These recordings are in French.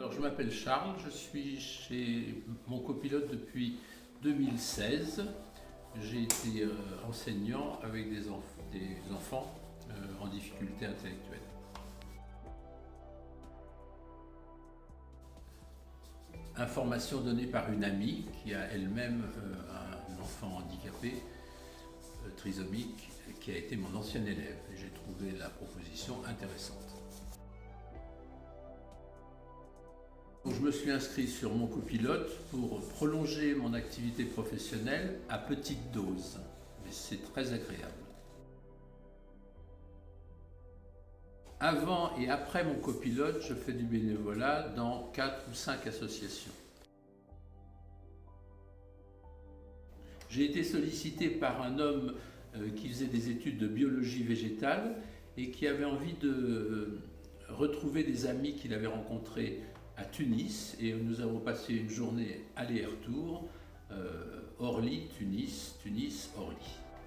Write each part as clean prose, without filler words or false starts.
Alors, je m'appelle Charles, je suis chez mon copilote depuis 2016. J'ai été enseignant avec des enfants en difficulté intellectuelle. Information donnée par une amie qui a elle-même un enfant handicapé, trisomique, qui a été mon ancien élève. Et j'ai trouvé la proposition intéressante. Je me suis inscrit sur mon copilote pour prolonger mon activité professionnelle à petite dose, mais c'est très agréable. Avant et après mon copilote, je fais du bénévolat dans 4 ou 5 associations. J'ai été sollicité par un homme qui faisait des études de biologie végétale et qui avait envie de retrouver des amis qu'il avait rencontrés à Tunis, et nous avons passé une journée aller-retour, Orly, Tunis, Tunis, Orly.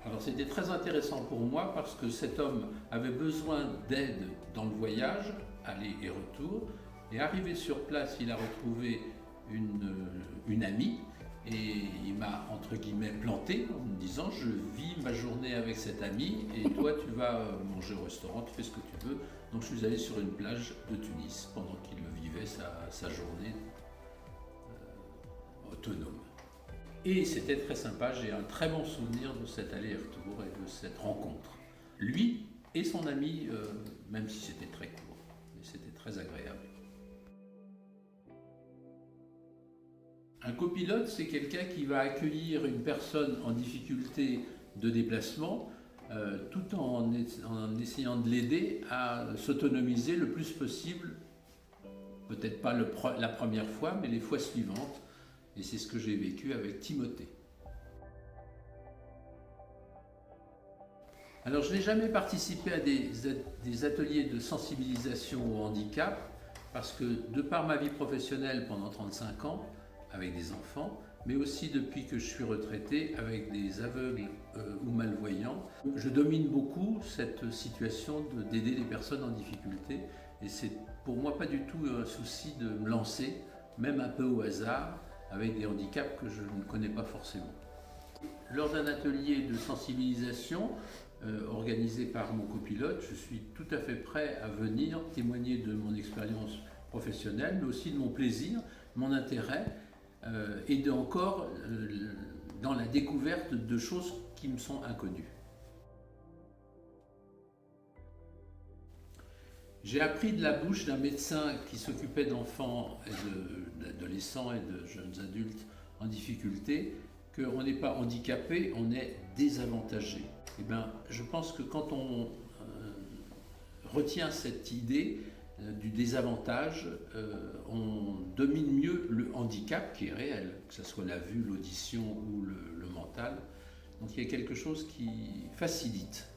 Alors c'était très intéressant pour moi parce que cet homme avait besoin d'aide dans le voyage, aller et retour, et arrivé sur place, il a retrouvé une amie, et il m'a entre guillemets planté en me disant: je vis ma journée avec cette amie et toi tu vas manger au restaurant, tu fais ce que tu veux. Donc je suis allé sur une plage de Tunis pendant qu'il vivait sa journée autonome. Et c'était très sympa, j'ai un très bon souvenir de cet aller-retour et de cette rencontre. Lui et son ami, même si c'était très court, mais c'était très agréable. Un copilote, c'est quelqu'un qui va accueillir une personne en difficulté de déplacement, tout en essayant de l'aider à s'autonomiser le plus possible, peut-être pas la première fois, mais les fois suivantes. Et c'est ce que j'ai vécu avec Timothée. Alors, je n'ai jamais participé à des ateliers de sensibilisation au handicap, parce que de par ma vie professionnelle pendant 35 ans, avec des enfants, mais aussi depuis que je suis retraité avec des aveugles ou malvoyants. Je domine beaucoup cette situation d'aider les personnes en difficulté, et c'est pour moi pas du tout un souci de me lancer, même un peu au hasard, avec des handicaps que je ne connais pas forcément. Lors d'un atelier de sensibilisation organisé par mon copilote, je suis tout à fait prêt à venir témoigner de mon expérience professionnelle, mais aussi de mon plaisir, mon intérêt, et dans la découverte de choses qui me sont inconnues. J'ai appris de la bouche d'un médecin qui s'occupait d'enfants, d'adolescents et de jeunes adultes en difficulté qu'on n'est pas handicapé, on est désavantagé. Eh bien, je pense que quand on retient cette idée du désavantage, on domine mieux le handicap qui est réel, que ce soit la vue, l'audition ou le mental. Donc il y a quelque chose qui facilite.